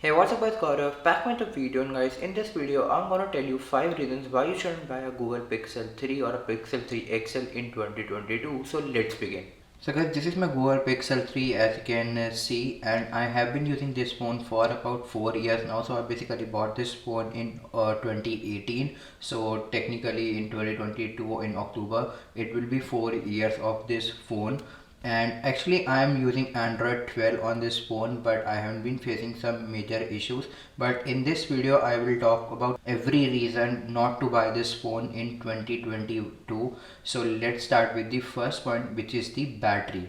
Hey, what's up guys, Gaurav, back with the video, and guys, in this video I'm gonna tell you 5 reasons why you shouldn't buy a Google Pixel 3 or a Pixel 3 XL in 2022. So let's begin. So guys, this is my Google Pixel 3 as you can see, and I have been using this phone for about 4 years now. So I basically bought this phone in 2018. So technically in 2022 in October it will be 4 years of this phone. And actually I am using Android 12 on this phone, but I haven't been facing some major issues. But in this video I will talk about every reason not to buy this phone in 2022. So let's start with the first point, which is the battery.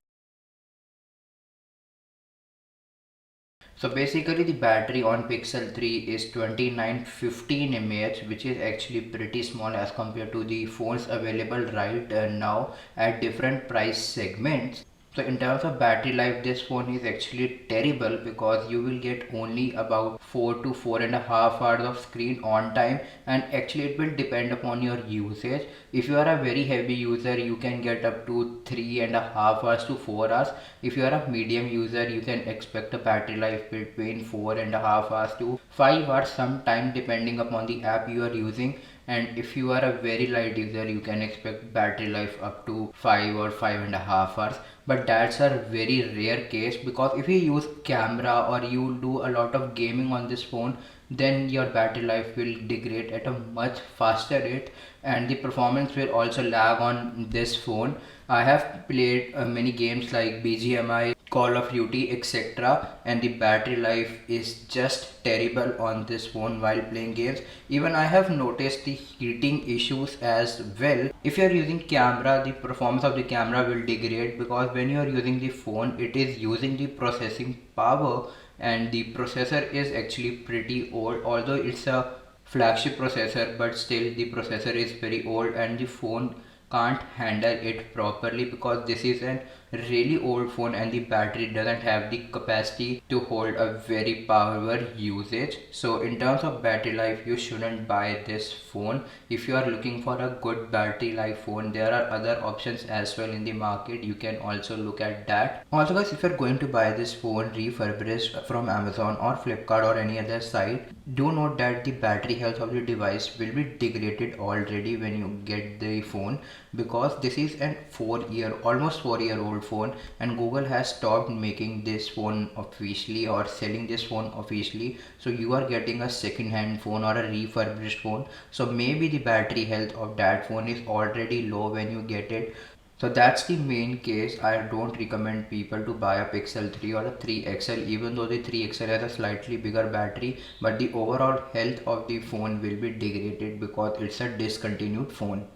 So basically the battery on Pixel 3 is 2915 mAh, which is actually pretty small as compared to the phones available right now at different price segments. So in terms of battery life, this phone is actually terrible because you will get only about 4 to 4.5 hours of screen on time, and actually it will depend upon your usage. If you are a very heavy user, you can get up to 3.5 hours to 4 hours. If you are a medium user, you can expect a battery life between 4.5 hours to 5 hours sometime depending upon the app you are using. And if you are a very light user, you can expect battery life up to 5 or 5.5 hours. But that's a very rare case, because if you use camera or you do a lot of gaming on this phone, then your battery life will degrade at a much faster rate, and the performance will also lag on this phone. I have played many games like BGMI, Call of Duty, etc., and the battery life is just terrible on this phone while playing games. Even I have noticed the heating issues as well. If you are using camera, the performance of the camera will degrade, because when you are using the phone, it is using the processing power, and the processor is actually pretty old. Although it's a flagship processor, but still the processor is very old, and the phone can't handle it properly, because this is a really old phone and the battery doesn't have the capacity to hold a very power usage. So in terms of battery life, you shouldn't buy this phone. If you are looking for a good battery life phone, there are other options as well in the market. You can also look at that. Also guys, if you're going to buy this phone refurbished from Amazon or Flipkart or any other site, do note that the battery health of the device will be degraded already when you get the phone, because this is an almost 4 year old phone, and Google has stopped making this phone officially or selling this phone officially. So you are getting a second hand phone or a refurbished phone. So maybe the battery health of that phone is already low when you get it. So that's the main case. I don't recommend people to buy a Pixel 3 or a 3 XL, even though the 3 XL has a slightly bigger battery, but the overall health of the phone will be degraded because it's a discontinued phone.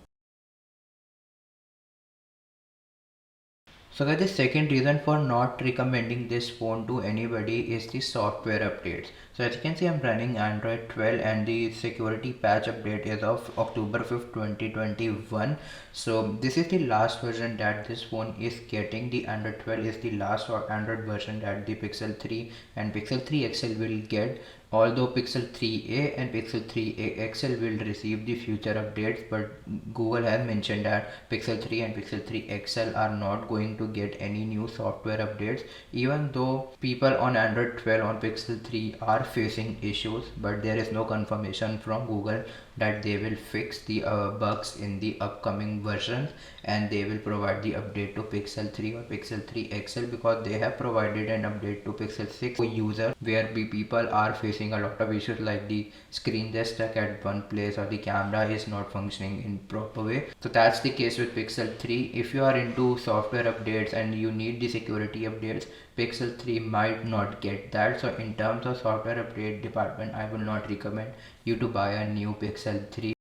So guys, the second reason for not recommending this phone to anybody is the software updates. So as you can see, I'm running Android 12 and the security patch update is of October 5th, 2021. So this is the last version that this phone is getting. The Android 12 is the last Android version that the Pixel 3 and Pixel 3 XL will get. Although Pixel 3a and Pixel 3a XL will receive the future updates, but Google has mentioned that Pixel 3 and Pixel 3 XL are not going to get any new software updates, even though people on Android 12 on Pixel 3 are facing issues, but there is no confirmation from Google that they will fix the bugs in the upcoming versions, and they will provide the update to Pixel 3 or Pixel 3 XL, because they have provided an update to Pixel 6 for user where people are facing a lot of issues like the screen just stuck at one place or the camera is not functioning in proper way. So that's the case with Pixel 3. If you are into software updates and you need the security updates, Pixel 3 might not get that. So in terms of software update department, I will not recommend you to buy a new Pixel 3.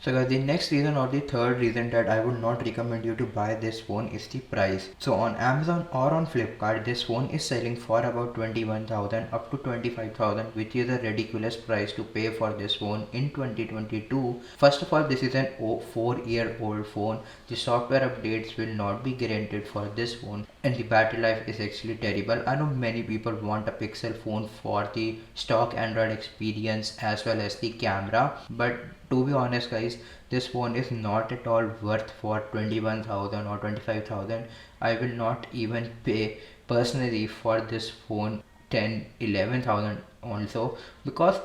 So guys, the next reason or the third reason that I would not recommend you to buy this phone is the price. So on Amazon or on Flipkart, this phone is selling for about 21,000 up to 25,000, which is a ridiculous price to pay for this phone in 2022. First of all, this is an 4-year-old phone. The software updates will not be guaranteed for this phone, and the battery life is actually terrible. I know many people want a Pixel phone for the stock Android experience as well as the camera, but to be honest guys, this phone is not at all worth for 21,000 or 25,000. I will not even pay personally for this phone 10-11,000 also, because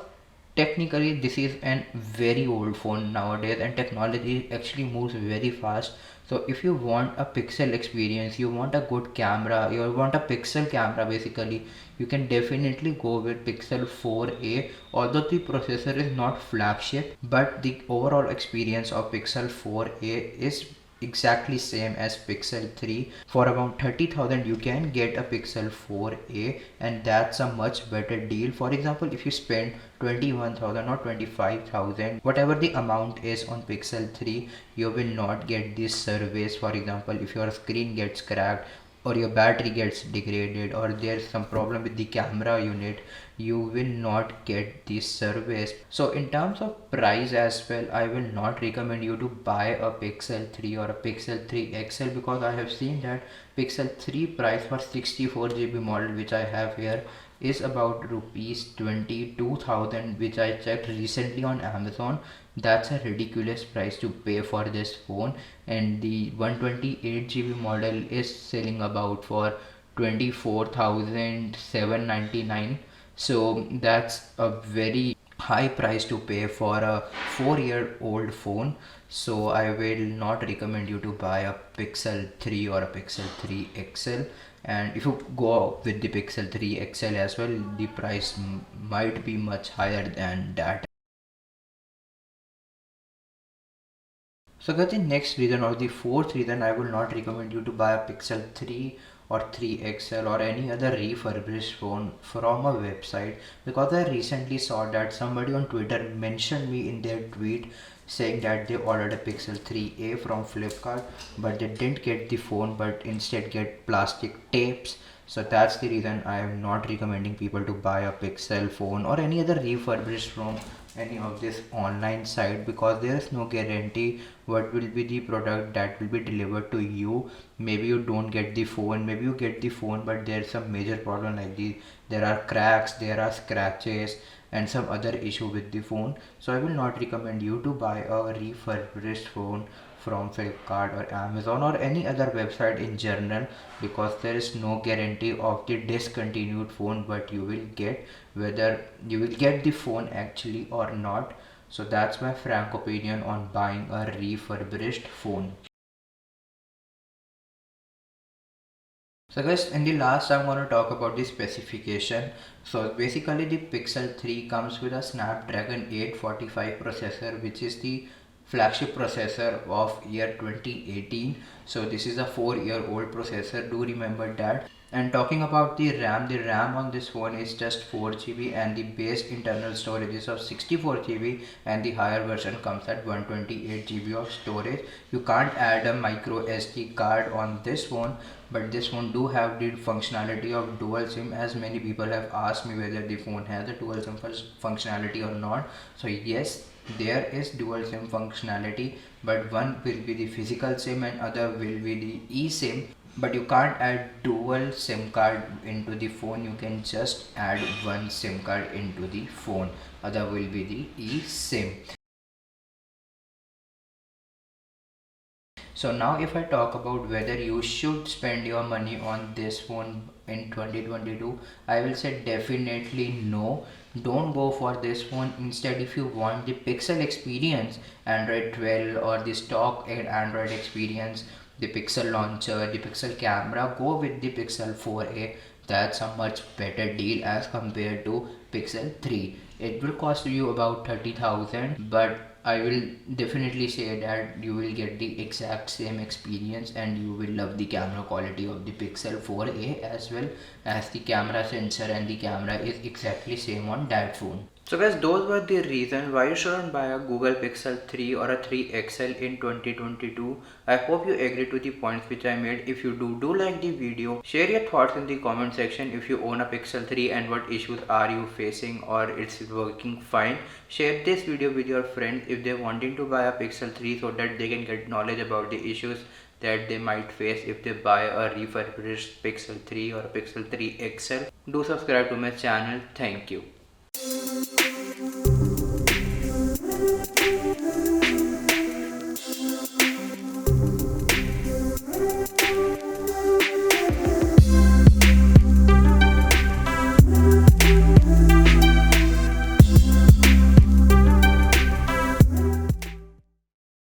technically this is an very old phone nowadays and technology actually moves very fast. So if you want a pixel experience, you want a good camera, you want a pixel camera basically, you can definitely go with Pixel 4a. Although the processor is not flagship, but the overall experience of Pixel 4a is exactly same as Pixel 3. For about 30,000 you can get a Pixel 4a, and that's a much better deal. For example, if you spend 21,000 or 25,000, whatever the amount is on Pixel 3, you will not get this service. For example, if your screen gets cracked or your battery gets degraded or there's some problem with the camera unit, you will not get this service. So in terms of price as well, I will not recommend you to buy a Pixel 3 or a Pixel 3 XL, because I have seen that Pixel 3 price for 64GB model, which I have here, is about rupees 22,000, which I checked recently on Amazon. That's a ridiculous price to pay for this phone, and the 128GB model is selling about for 24,799. So that's a very high price to pay for a 4-year-old phone. So I will not recommend you to buy a Pixel 3 or a Pixel 3 XL. And if you go with the Pixel 3 XL as well, the price might be much higher than that. So guys, the next reason or the fourth reason I will not recommend you to buy a Pixel 3 or 3 XL or any other refurbished phone from a website, because I recently saw that somebody on Twitter mentioned me in their tweet saying that they ordered a Pixel 3a from Flipkart, but they didn't get the phone but instead get plastic tapes. So that's the reason I am not recommending people to buy a Pixel phone or any other refurbished from any of this online site, because there is no guarantee what will be the product that will be delivered to you. Maybe you don't get the phone, maybe you get the phone but there's some major problem like there are cracks, there are scratches and some other issue with the phone. So I will not recommend you to buy a refurbished phone from Flipkart or Amazon or any other website in general, because there is no guarantee of the discontinued phone but you will get, whether you will get the phone actually or not. So that's my frank opinion on buying a refurbished phone. So guys, in the last I'm going to talk about the specification. So basically the Pixel 3 comes with a Snapdragon 845 processor, which is the flagship processor of year 2018. So this is a 4-year-old processor, do remember that. And talking about the RAM on this phone is just 4GB and the base internal storage is of 64GB, and the higher version comes at 128GB of storage. You can't add a micro SD card on this phone, but this phone do have the functionality of dual SIM, as many people have asked me whether the phone has a dual SIM functionality or not. So yes, there is dual SIM functionality, but one will be the physical SIM and other will be the eSIM. But you can't add dual SIM card into the phone, you can just add one SIM card into the phone, other will be the eSIM. So now if I talk about whether you should spend your money on this phone in 2022, I will say definitely no. Don't go for this phone. Instead, if you want the Pixel experience, Android 12 or the stock Android experience, the Pixel launcher, the Pixel camera, go with the Pixel 4a. That's a much better deal as compared to Pixel 3. It will cost you about 30,000, but I will definitely say that you will get the exact same experience and you will love the camera quality of the Pixel 4a, as well as the camera sensor and the camera is exactly same on that phone. So guys, those were the reasons why you shouldn't buy a Google Pixel 3 or a 3 XL in 2022. I hope you agree to the points which I made. If you do like the video, share your thoughts in the comment section. If you own a Pixel 3 and what issues are you facing, or it's working fine. Share this video with your friends if they're wanting to buy a Pixel 3, so that they can get knowledge about the issues that they might face if they buy a refurbished Pixel 3 or a Pixel 3 XL. Do subscribe to my channel. Thank you.